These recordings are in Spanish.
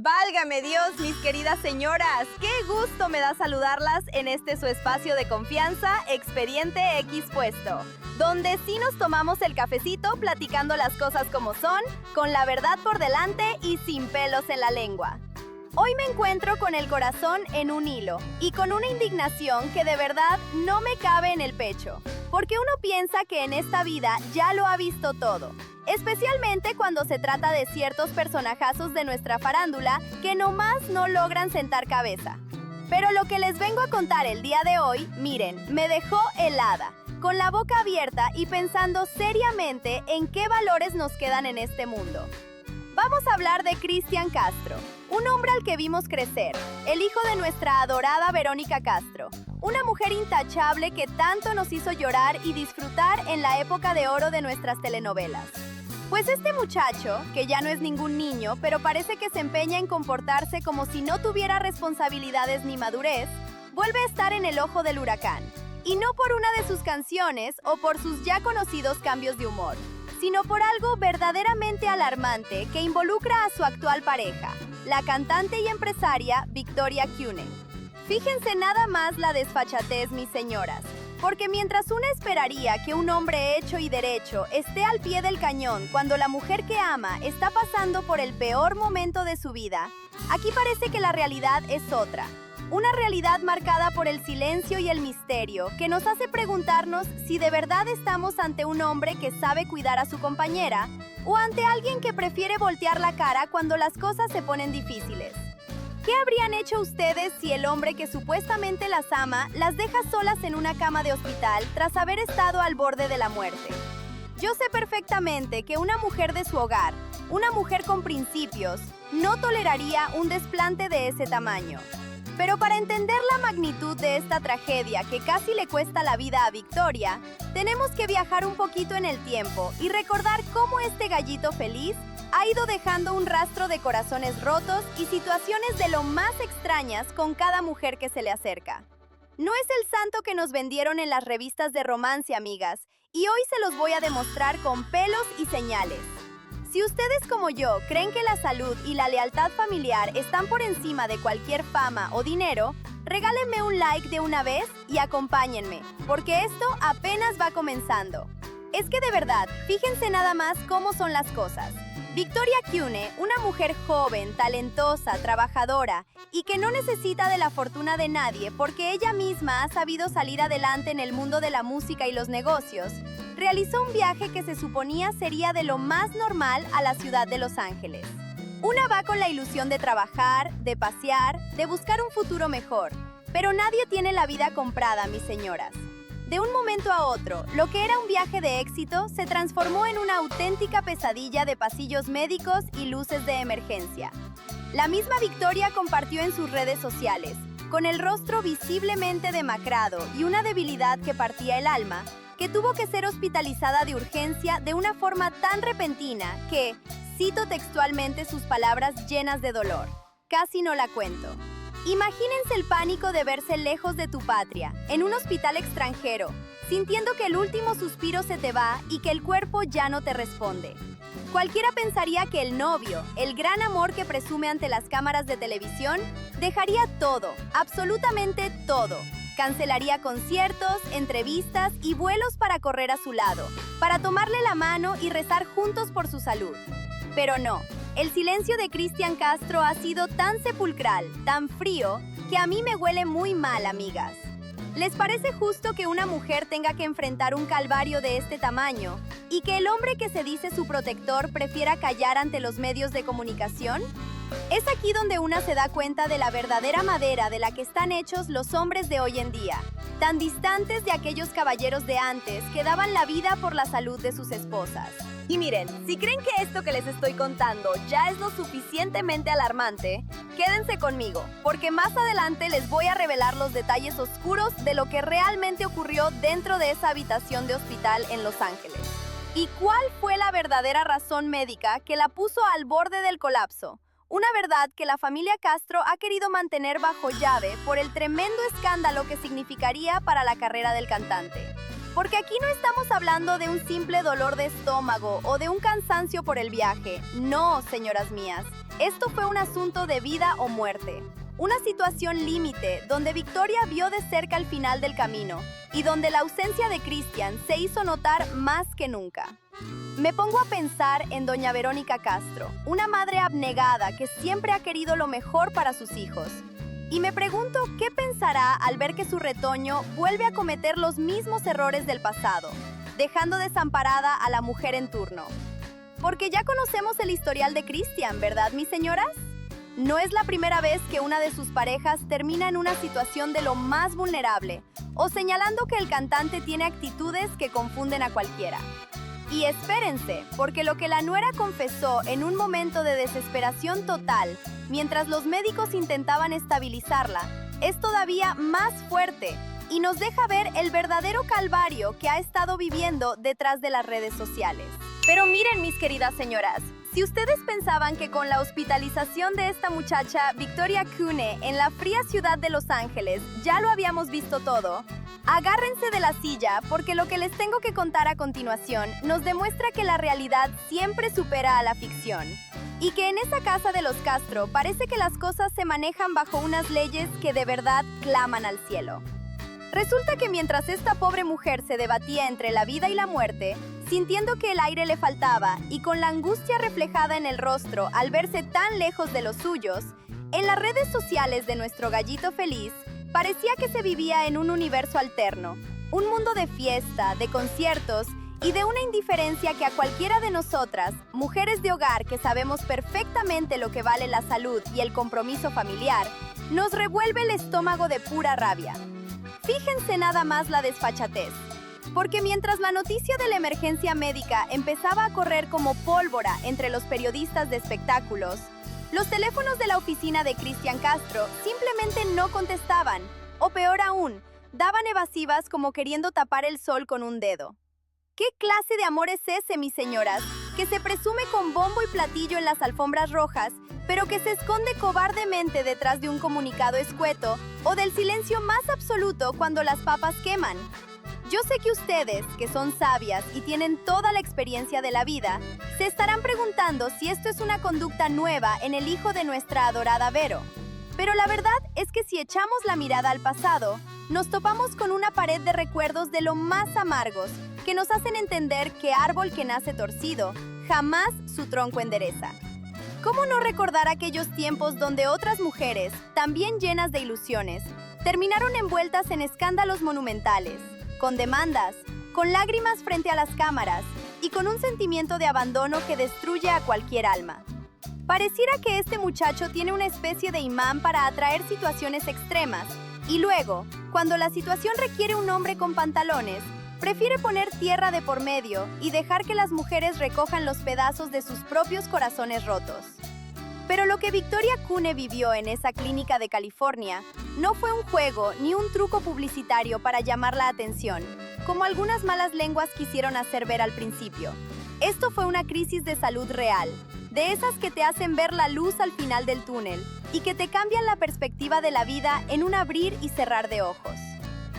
Válgame Dios, mis queridas señoras, qué gusto me da saludarlas en este su espacio de confianza, Expediente X Puesto, donde sí nos tomamos el cafecito platicando las cosas como son, con la verdad por delante y sin pelos en la lengua. Hoy me encuentro con el corazón en un hilo y con una indignación que de verdad no me cabe en el pecho, porque uno piensa que en esta vida ya lo ha visto todo. Especialmente cuando se trata de ciertos personajazos de nuestra farándula que nomás no logran sentar cabeza. Pero lo que les vengo a contar el día de hoy, miren, me dejó helada, con la boca abierta y pensando seriamente en qué valores nos quedan en este mundo. Vamos a hablar de Cristian Castro, un hombre al que vimos crecer, el hijo de nuestra adorada Verónica Castro, una mujer intachable que tanto nos hizo llorar y disfrutar en la época de oro de nuestras telenovelas. Pues este muchacho, que ya no es ningún niño, pero parece que se empeña en comportarse como si no tuviera responsabilidades ni madurez, vuelve a estar en el ojo del huracán. Y no por una de sus canciones o por sus ya conocidos cambios de humor, sino por algo verdaderamente alarmante que involucra a su actual pareja, la cantante y empresaria Victoria Cune. Fíjense nada más la desfachatez, mis señoras. Porque mientras una esperaría que un hombre hecho y derecho esté al pie del cañón cuando la mujer que ama está pasando por el peor momento de su vida, aquí parece que la realidad es otra. Una realidad marcada por el silencio y el misterio que nos hace preguntarnos si de verdad estamos ante un hombre que sabe cuidar a su compañera o ante alguien que prefiere voltear la cara cuando las cosas se ponen difíciles. ¿Qué habrían hecho ustedes si el hombre que supuestamente las ama las deja solas en una cama de hospital tras haber estado al borde de la muerte? Yo sé perfectamente que una mujer de su hogar, una mujer con principios, no toleraría un desplante de ese tamaño. Pero para entender la magnitud de esta tragedia que casi le cuesta la vida a Victoria, tenemos que viajar un poquito en el tiempo y recordar cómo este gallito feliz ha ido dejando un rastro de corazones rotos y situaciones de lo más extrañas con cada mujer que se le acerca. No es el santo que nos vendieron en las revistas de romance, amigas, y hoy se los voy a demostrar con pelos y señales. Si ustedes como yo creen que la salud y la lealtad familiar están por encima de cualquier fama o dinero, regálenme un like de una vez y acompáñenme, porque esto apenas va comenzando. Es que de verdad, fíjense nada más cómo son las cosas. Victoria Cune, una mujer joven, talentosa, trabajadora y que no necesita de la fortuna de nadie porque ella misma ha sabido salir adelante en el mundo de la música y los negocios, realizó un viaje que se suponía sería de lo más normal a la ciudad de Los Ángeles. Una va con la ilusión de trabajar, de pasear, de buscar un futuro mejor, pero nadie tiene la vida comprada, mis señoras. De un momento a otro, lo que era un viaje de éxito se transformó en una auténtica pesadilla de pasillos médicos y luces de emergencia. La misma Victoria compartió en sus redes sociales, con el rostro visiblemente demacrado y una debilidad que partía el alma, que tuvo que ser hospitalizada de urgencia de una forma tan repentina que, cito textualmente sus palabras llenas de dolor, casi no la cuento. Imagínense el pánico de verse lejos de tu patria, en un hospital extranjero, sintiendo que el último suspiro se te va y que el cuerpo ya no te responde. Cualquiera pensaría que el novio, el gran amor que presume ante las cámaras de televisión, dejaría todo, absolutamente todo. Cancelaría conciertos, entrevistas y vuelos para correr a su lado, para tomarle la mano y rezar juntos por su salud. Pero no. El silencio de Cristian Castro ha sido tan sepulcral, tan frío, que a mí me huele muy mal, amigas. ¿Les parece justo que una mujer tenga que enfrentar un calvario de este tamaño y que el hombre que se dice su protector prefiera callar ante los medios de comunicación? Es aquí donde una se da cuenta de la verdadera madera de la que están hechos los hombres de hoy en día, tan distantes de aquellos caballeros de antes que daban la vida por la salud de sus esposas. Y miren, si creen que esto que les estoy contando ya es lo suficientemente alarmante, quédense conmigo, porque más adelante les voy a revelar los detalles oscuros de lo que realmente ocurrió dentro de esa habitación de hospital en Los Ángeles. ¿Y cuál fue la verdadera razón médica que la puso al borde del colapso? Una verdad que la familia Castro ha querido mantener bajo llave por el tremendo escándalo que significaría para la carrera del cantante. Porque aquí no estamos hablando de un simple dolor de estómago o de un cansancio por el viaje. No, señoras mías. Esto fue un asunto de vida o muerte. Una situación límite donde Victoria vio de cerca el final del camino y donde la ausencia de Cristian se hizo notar más que nunca. Me pongo a pensar en doña Verónica Castro, una madre abnegada que siempre ha querido lo mejor para sus hijos. Y me pregunto qué pensará al ver que su retoño vuelve a cometer los mismos errores del pasado, dejando desamparada a la mujer en turno. Porque ya conocemos el historial de Cristian, ¿verdad, mis señoras? No es la primera vez que una de sus parejas termina en una situación de lo más vulnerable, o señalando que el cantante tiene actitudes que confunden a cualquiera. Y espérense, porque lo que la nuera confesó en un momento de desesperación total, mientras los médicos intentaban estabilizarla, es todavía más fuerte y nos deja ver el verdadero calvario que ha estado viviendo detrás de las redes sociales. Pero miren, mis queridas señoras, si ustedes pensaban que con la hospitalización de esta muchacha, Victoria Cune, en la fría ciudad de Los Ángeles, ya lo habíamos visto todo, agárrense de la silla porque lo que les tengo que contar a continuación nos demuestra que la realidad siempre supera a la ficción. Y que en esa casa de los Castro parece que las cosas se manejan bajo unas leyes que de verdad claman al cielo. Resulta que mientras esta pobre mujer se debatía entre la vida y la muerte, sintiendo que el aire le faltaba y con la angustia reflejada en el rostro al verse tan lejos de los suyos, en las redes sociales de nuestro gallito feliz, parecía que se vivía en un universo alterno, un mundo de fiesta, de conciertos y de una indiferencia que a cualquiera de nosotras, mujeres de hogar que sabemos perfectamente lo que vale la salud y el compromiso familiar, nos revuelve el estómago de pura rabia. Fíjense nada más la desfachatez, porque mientras la noticia de la emergencia médica empezaba a correr como pólvora entre los periodistas de espectáculos, los teléfonos de la oficina de Cristian Castro simplemente no contestaban, o peor aún, daban evasivas como queriendo tapar el sol con un dedo. ¿Qué clase de amor es ese, mis señoras, que se presume con bombo y platillo en las alfombras rojas, pero que se esconde cobardemente detrás de un comunicado escueto o del silencio más absoluto cuando las papas queman? Yo sé que ustedes, que son sabias y tienen toda la experiencia de la vida, se estarán preguntando si esto es una conducta nueva en el hijo de nuestra adorada Vero. Pero la verdad es que si echamos la mirada al pasado, nos topamos con una pared de recuerdos de lo más amargos que nos hacen entender que árbol que nace torcido, jamás su tronco endereza. ¿Cómo no recordar aquellos tiempos donde otras mujeres, también llenas de ilusiones, terminaron envueltas en escándalos monumentales, con demandas, con lágrimas frente a las cámaras y con un sentimiento de abandono que destruye a cualquier alma? Pareciera que este muchacho tiene una especie de imán para atraer situaciones extremas y luego, cuando la situación requiere un hombre con pantalones, prefiere poner tierra de por medio y dejar que las mujeres recojan los pedazos de sus propios corazones rotos. Pero lo que Victoria Cune vivió en esa clínica de California no fue un juego ni un truco publicitario para llamar la atención, como algunas malas lenguas quisieron hacer ver al principio. Esto fue una crisis de salud real, de esas que te hacen ver la luz al final del túnel y que te cambian la perspectiva de la vida en un abrir y cerrar de ojos.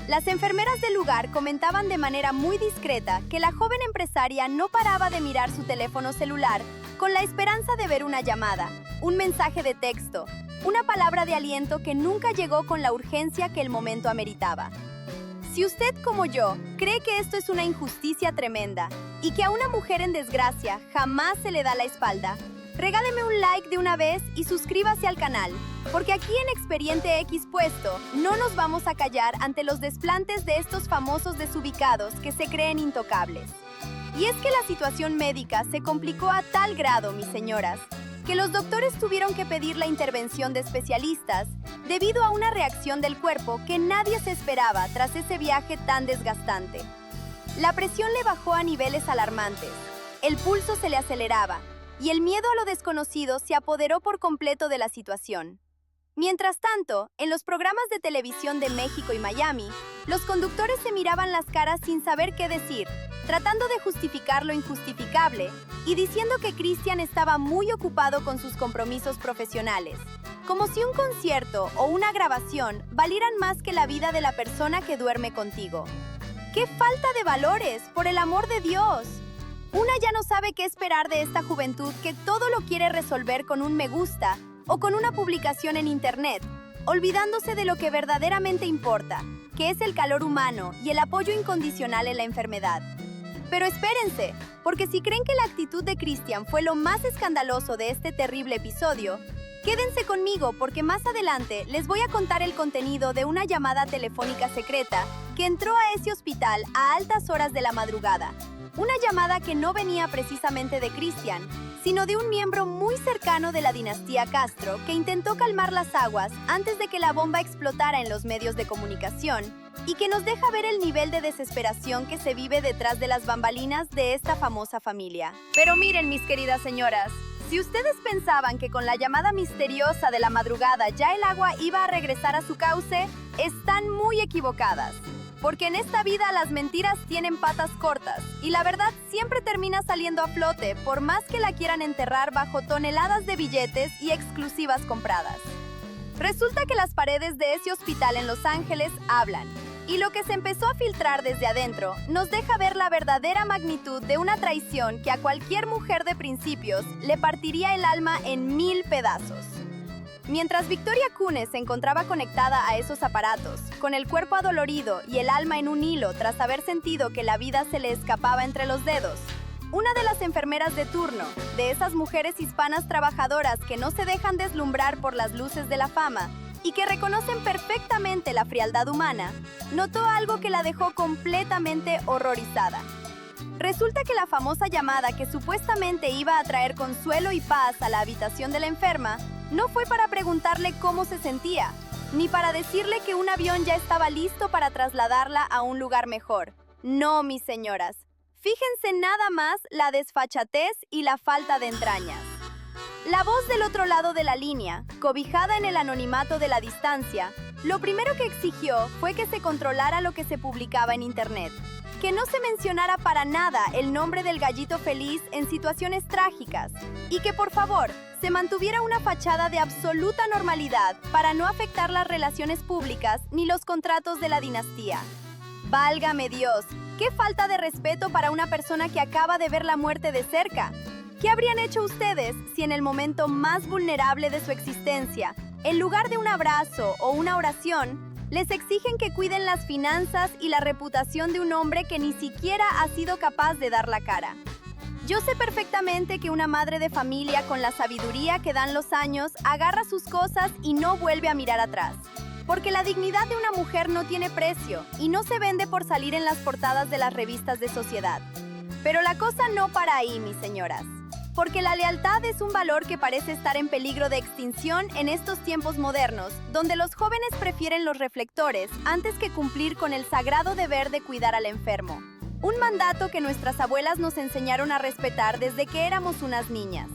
Las enfermeras del lugar comentaban de manera muy discreta que la joven empresaria no paraba de mirar su teléfono celular con la esperanza de ver una llamada, un mensaje de texto, una palabra de aliento que nunca llegó con la urgencia que el momento ameritaba. Si usted, como yo, cree que esto es una injusticia tremenda y que a una mujer en desgracia jamás se le da la espalda, regáleme un like de una vez y suscríbase al canal, porque aquí en Expediente X Puesto no nos vamos a callar ante los desplantes de estos famosos desubicados que se creen intocables. Y es que la situación médica se complicó a tal grado, mis señoras, que los doctores tuvieron que pedir la intervención de especialistas debido a una reacción del cuerpo que nadie se esperaba tras ese viaje tan desgastante. La presión le bajó a niveles alarmantes, el pulso se le aceleraba y el miedo a lo desconocido se apoderó por completo de la situación. Mientras tanto, en los programas de televisión de México y Miami, los conductores se miraban las caras sin saber qué decir, tratando de justificar lo injustificable y diciendo que Cristian estaba muy ocupado con sus compromisos profesionales, como si un concierto o una grabación valieran más que la vida de la persona que duerme contigo. ¡Qué falta de valores, por el amor de Dios! Una ya no sabe qué esperar de esta juventud que todo lo quiere resolver con un me gusta o con una publicación en internet, olvidándose de lo que verdaderamente importa, que es el calor humano y el apoyo incondicional en la enfermedad. Pero espérense, porque si creen que la actitud de Christian fue lo más escandaloso de este terrible episodio, quédense conmigo porque más adelante les voy a contar el contenido de una llamada telefónica secreta que entró a ese hospital a altas horas de la madrugada. Una llamada que no venía precisamente de Christian, sino de un miembro muy cercano de la dinastía Castro que intentó calmar las aguas antes de que la bomba explotara en los medios de comunicación y que nos deja ver el nivel de desesperación que se vive detrás de las bambalinas de esta famosa familia. Pero miren, mis queridas señoras, si ustedes pensaban que con la llamada misteriosa de la madrugada ya el agua iba a regresar a su cauce, están muy equivocadas. Porque en esta vida las mentiras tienen patas cortas y la verdad siempre termina saliendo a flote por más que la quieran enterrar bajo toneladas de billetes y exclusivas compradas. Resulta que las paredes de ese hospital en Los Ángeles hablan y lo que se empezó a filtrar desde adentro nos deja ver la verdadera magnitud de una traición que a cualquier mujer de principios le partiría el alma en 1000 pedazos. Mientras Victoria Kunes se encontraba conectada a esos aparatos, con el cuerpo adolorido y el alma en un hilo tras haber sentido que la vida se le escapaba entre los dedos, una de las enfermeras de turno, de esas mujeres hispanas trabajadoras que no se dejan deslumbrar por las luces de la fama y que reconocen perfectamente la frialdad humana, notó algo que la dejó completamente horrorizada. Resulta que la famosa llamada que supuestamente iba a traer consuelo y paz a la habitación de la enferma no fue para preguntarle cómo se sentía, ni para decirle que un avión ya estaba listo para trasladarla a un lugar mejor. No, mis señoras. Fíjense nada más la desfachatez y la falta de entrañas. La voz del otro lado de la línea, cobijada en el anonimato de la distancia, lo primero que exigió fue que se controlara lo que se publicaba en internet, que no se mencionara para nada el nombre del gallito feliz en situaciones trágicas y que por favor se mantuviera una fachada de absoluta normalidad para no afectar las relaciones públicas ni los contratos de la dinastía. ¡Válgame Dios! ¡Qué falta de respeto para una persona que acaba de ver la muerte de cerca! ¿Qué habrían hecho ustedes si en el momento más vulnerable de su existencia, en lugar de un abrazo o una oración, les exigen que cuiden las finanzas y la reputación de un hombre que ni siquiera ha sido capaz de dar la cara? Yo sé perfectamente que una madre de familia con la sabiduría que dan los años agarra sus cosas y no vuelve a mirar atrás. Porque la dignidad de una mujer no tiene precio y no se vende por salir en las portadas de las revistas de sociedad. Pero la cosa no para ahí, mis señoras. Porque la lealtad es un valor que parece estar en peligro de extinción en estos tiempos modernos, donde los jóvenes prefieren los reflectores antes que cumplir con el sagrado deber de cuidar al enfermo. Un mandato que nuestras abuelas nos enseñaron a respetar desde que éramos unas niñas.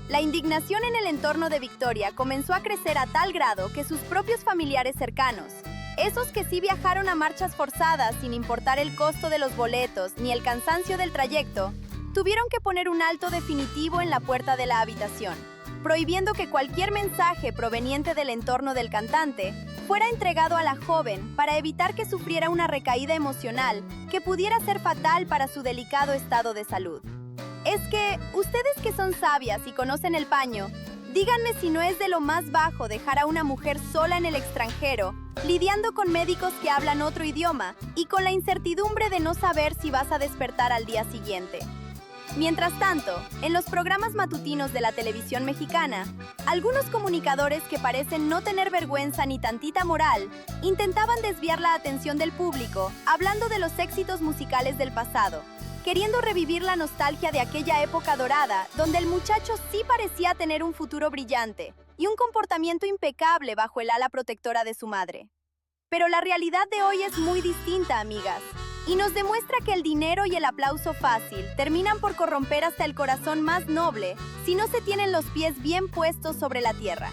La indignación en el entorno de Victoria comenzó a crecer a tal grado que sus propios familiares cercanos, esos que sí viajaron a marchas forzadas sin importar el costo de los boletos ni el cansancio del trayecto, tuvieron que poner un alto definitivo en la puerta de la habitación, prohibiendo que cualquier mensaje proveniente del entorno del cantante fuera entregado a la joven para evitar que sufriera una recaída emocional que pudiera ser fatal para su delicado estado de salud. Es que, ustedes que son sabias y conocen el paño, díganme si no es de lo más bajo dejar a una mujer sola en el extranjero, lidiando con médicos que hablan otro idioma y con la incertidumbre de no saber si vas a despertar al día siguiente. Mientras tanto, en los programas matutinos de la televisión mexicana, algunos comunicadores que parecen no tener vergüenza ni tantita moral, intentaban desviar la atención del público hablando de los éxitos musicales del pasado, queriendo revivir la nostalgia de aquella época dorada donde el muchacho sí parecía tener un futuro brillante y un comportamiento impecable bajo el ala protectora de su madre. Pero la realidad de hoy es muy distinta, amigas. Y nos demuestra que el dinero y el aplauso fácil terminan por corromper hasta el corazón más noble si no se tienen los pies bien puestos sobre la tierra.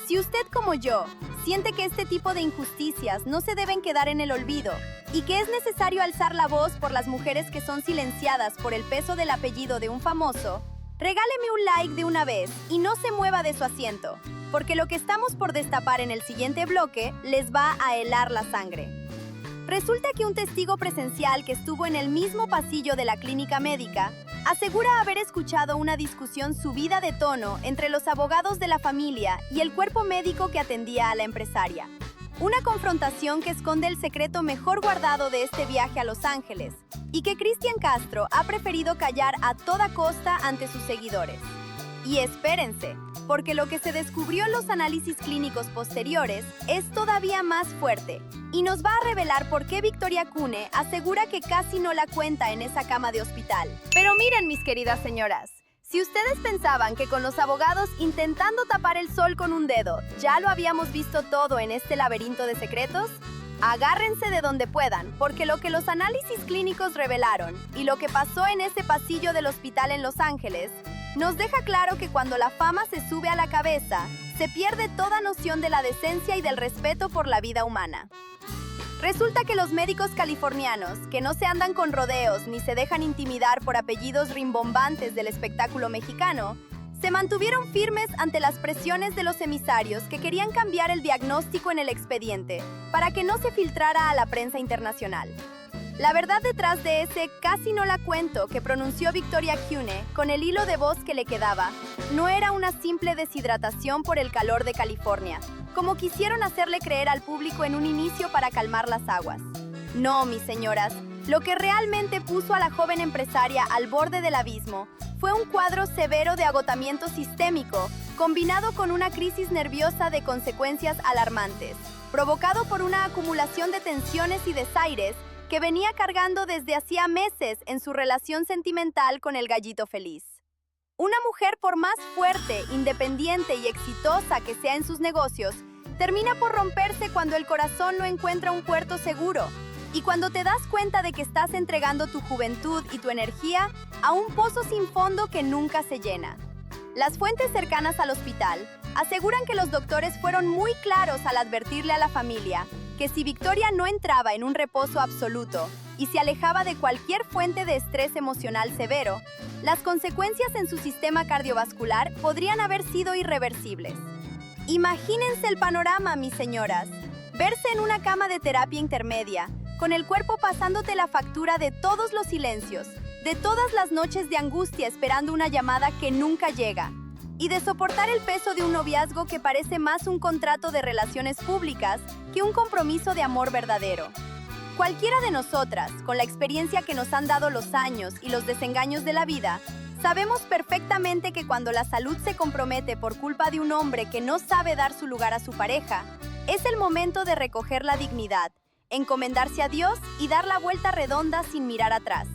Si usted, como yo, siente que este tipo de injusticias no se deben quedar en el olvido y que es necesario alzar la voz por las mujeres que son silenciadas por el peso del apellido de un famoso, regáleme un like de una vez y no se mueva de su asiento, porque lo que estamos por destapar en el siguiente bloque les va a helar la sangre. Resulta que un testigo presencial que estuvo en el mismo pasillo de la clínica médica asegura haber escuchado una discusión subida de tono entre los abogados de la familia y el cuerpo médico que atendía a la empresaria. Una confrontación que esconde el secreto mejor guardado de este viaje a Los Ángeles y que Cristian Castro ha preferido callar a toda costa ante sus seguidores. Y espérense, porque lo que se descubrió en los análisis clínicos posteriores es todavía más fuerte y nos va a revelar por qué Victoria Cune asegura que casi no la cuenta en esa cama de hospital. Pero miren, mis queridas señoras, si ustedes pensaban que con los abogados intentando tapar el sol con un dedo ya lo habíamos visto todo en este laberinto de secretos, agárrense de donde puedan, porque lo que los análisis clínicos revelaron y lo que pasó en ese pasillo del hospital en Los Ángeles nos deja claro que cuando la fama se sube a la cabeza, se pierde toda noción de la decencia y del respeto por la vida humana. Resulta que los médicos californianos, que no se andan con rodeos ni se dejan intimidar por apellidos rimbombantes del espectáculo mexicano, se mantuvieron firmes ante las presiones de los emisarios que querían cambiar el diagnóstico en el expediente para que no se filtrara a la prensa internacional. La verdad detrás de ese casi no la cuento que pronunció Victoria Cune con el hilo de voz que le quedaba, no era una simple deshidratación por el calor de California, como quisieron hacerle creer al público en un inicio para calmar las aguas. No, mis señoras, lo que realmente puso a la joven empresaria al borde del abismo fue un cuadro severo de agotamiento sistémico, combinado con una crisis nerviosa de consecuencias alarmantes, provocado por una acumulación de tensiones y desaires que venía cargando desde hacía meses en su relación sentimental con el gallito feliz. Una mujer, por más fuerte, independiente y exitosa que sea en sus negocios, termina por romperse cuando el corazón no encuentra un puerto seguro y cuando te das cuenta de que estás entregando tu juventud y tu energía a un pozo sin fondo que nunca se llena. Las fuentes cercanas al hospital aseguran que los doctores fueron muy claros al advertirle a la familia que si Victoria no entraba en un reposo absoluto y se alejaba de cualquier fuente de estrés emocional severo, las consecuencias en su sistema cardiovascular podrían haber sido irreversibles. Imagínense el panorama, mis señoras. Verse en una cama de terapia intermedia, con el cuerpo pasándote la factura de todos los silencios, de todas las noches de angustia esperando una llamada que nunca llega, y de soportar el peso de un noviazgo que parece más un contrato de relaciones públicas que un compromiso de amor verdadero. Cualquiera de nosotras, con la experiencia que nos han dado los años y los desengaños de la vida, sabemos perfectamente que cuando la salud se compromete por culpa de un hombre que no sabe dar su lugar a su pareja, es el momento de recoger la dignidad, encomendarse a Dios y dar la vuelta redonda sin mirar atrás.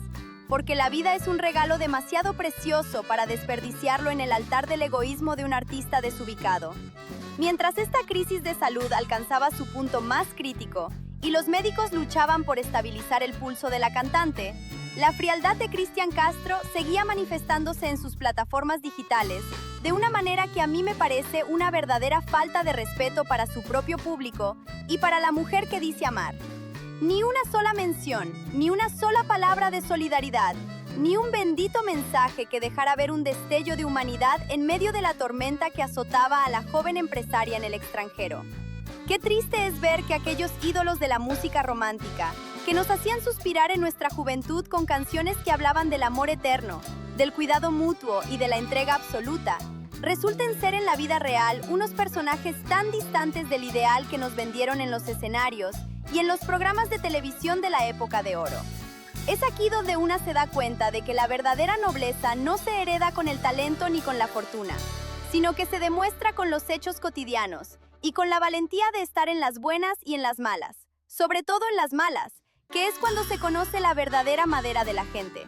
Porque la vida es un regalo demasiado precioso para desperdiciarlo en el altar del egoísmo de un artista desubicado. Mientras esta crisis de salud alcanzaba su punto más crítico y los médicos luchaban por estabilizar el pulso de la cantante, la frialdad de Cristian Castro seguía manifestándose en sus plataformas digitales de una manera que a mí me parece una verdadera falta de respeto para su propio público y para la mujer que dice amar. Ni una sola mención, ni una sola palabra de solidaridad, ni un bendito mensaje que dejara ver un destello de humanidad en medio de la tormenta que azotaba a la joven empresaria en el extranjero. Qué triste es ver que aquellos ídolos de la música romántica, que nos hacían suspirar en nuestra juventud con canciones que hablaban del amor eterno, del cuidado mutuo y de la entrega absoluta, resulten ser en la vida real unos personajes tan distantes del ideal que nos vendieron en los escenarios y en los programas de televisión de la época de oro. Es aquí donde una se da cuenta de que la verdadera nobleza no se hereda con el talento ni con la fortuna, sino que se demuestra con los hechos cotidianos y con la valentía de estar en las buenas y en las malas, sobre todo en las malas, que es cuando se conoce la verdadera madera de la gente.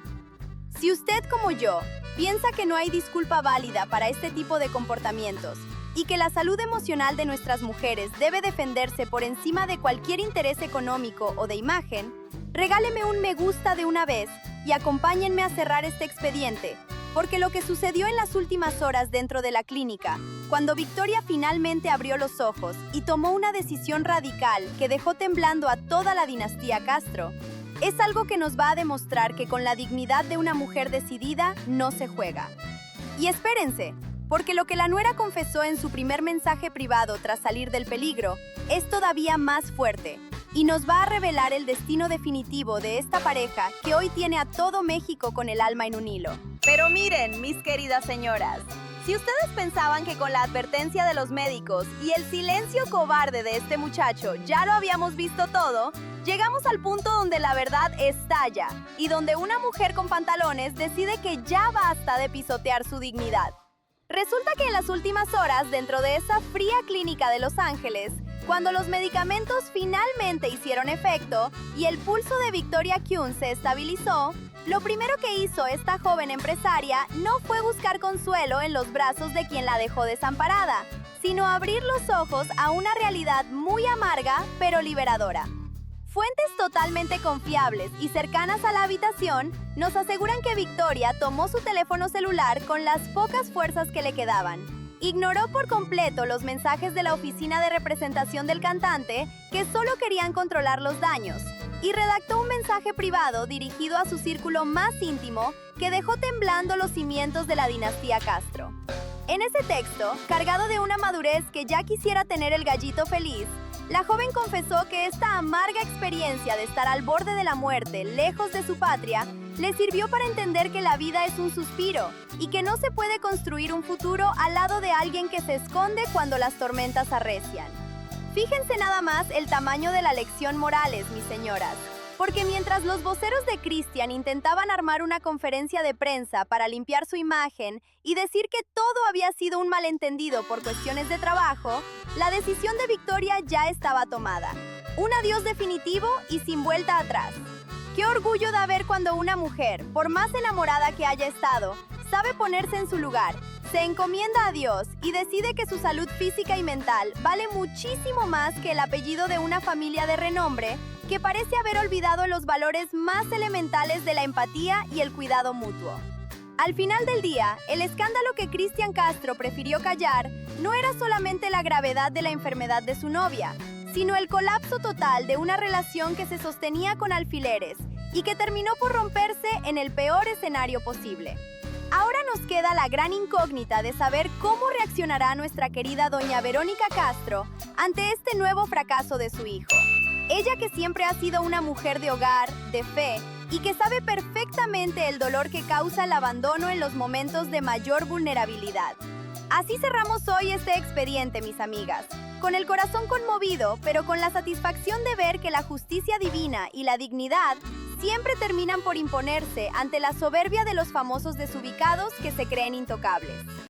Si usted, como yo, piensa que no hay disculpa válida para este tipo de comportamientos y que la salud emocional de nuestras mujeres debe defenderse por encima de cualquier interés económico o de imagen, regáleme un me gusta de una vez y acompáñenme a cerrar este expediente, porque lo que sucedió en las últimas horas dentro de la clínica, cuando Victoria finalmente abrió los ojos y tomó una decisión radical que dejó temblando a toda la dinastía Castro, es algo que nos va a demostrar que con la dignidad de una mujer decidida no se juega. Y espérense, porque lo que la nuera confesó en su primer mensaje privado tras salir del peligro es todavía más fuerte, y nos va a revelar el destino definitivo de esta pareja que hoy tiene a todo México con el alma en un hilo. Pero miren, mis queridas señoras, si ustedes pensaban que con la advertencia de los médicos y el silencio cobarde de este muchacho ya lo habíamos visto todo, llegamos al punto donde la verdad estalla y donde una mujer con pantalones decide que ya basta de pisotear su dignidad. Resulta que en las últimas horas, dentro de esa fría clínica de Los Ángeles, cuando los medicamentos finalmente hicieron efecto y el pulso de Victoria Kuhn se estabilizó, lo primero que hizo esta joven empresaria no fue buscar consuelo en los brazos de quien la dejó desamparada, sino abrir los ojos a una realidad muy amarga pero liberadora. Fuentes totalmente confiables y cercanas a la habitación nos aseguran que Victoria tomó su teléfono celular con las pocas fuerzas que le quedaban. Ignoró por completo los mensajes de la oficina de representación del cantante, que solo querían controlar los daños, y redactó un mensaje privado dirigido a su círculo más íntimo que dejó temblando los cimientos de la dinastía Castro. En ese texto, cargado de una madurez que ya quisiera tener el gallito feliz, la joven confesó que esta amarga experiencia de estar al borde de la muerte, lejos de su patria, le sirvió para entender que la vida es un suspiro y que no se puede construir un futuro al lado de alguien que se esconde cuando las tormentas arrecian. Fíjense nada más el tamaño de la lección Morales, mis señoras, porque mientras los voceros de Cristian intentaban armar una conferencia de prensa para limpiar su imagen y decir que todo había sido un malentendido por cuestiones de trabajo, la decisión de Victoria ya estaba tomada. Un adiós definitivo y sin vuelta atrás. Qué orgullo da ver cuando una mujer, por más enamorada que haya estado, sabe ponerse en su lugar, se encomienda a Dios y decide que su salud física y mental vale muchísimo más que el apellido de una familia de renombre que parece haber olvidado los valores más elementales de la empatía y el cuidado mutuo. Al final del día, el escándalo que Cristian Castro prefirió callar no era solamente la gravedad de la enfermedad de su novia, sino el colapso total de una relación que se sostenía con alfileres y que terminó por romperse en el peor escenario posible. Ahora nos queda la gran incógnita de saber cómo reaccionará nuestra querida doña Verónica Castro ante este nuevo fracaso de su hijo. Ella, que siempre ha sido una mujer de hogar, de fe, y que sabe perfectamente el dolor que causa el abandono en los momentos de mayor vulnerabilidad. Así cerramos hoy este expediente, mis amigas, con el corazón conmovido, pero con la satisfacción de ver que la justicia divina y la dignidad siempre terminan por imponerse ante la soberbia de los famosos desubicados que se creen intocables.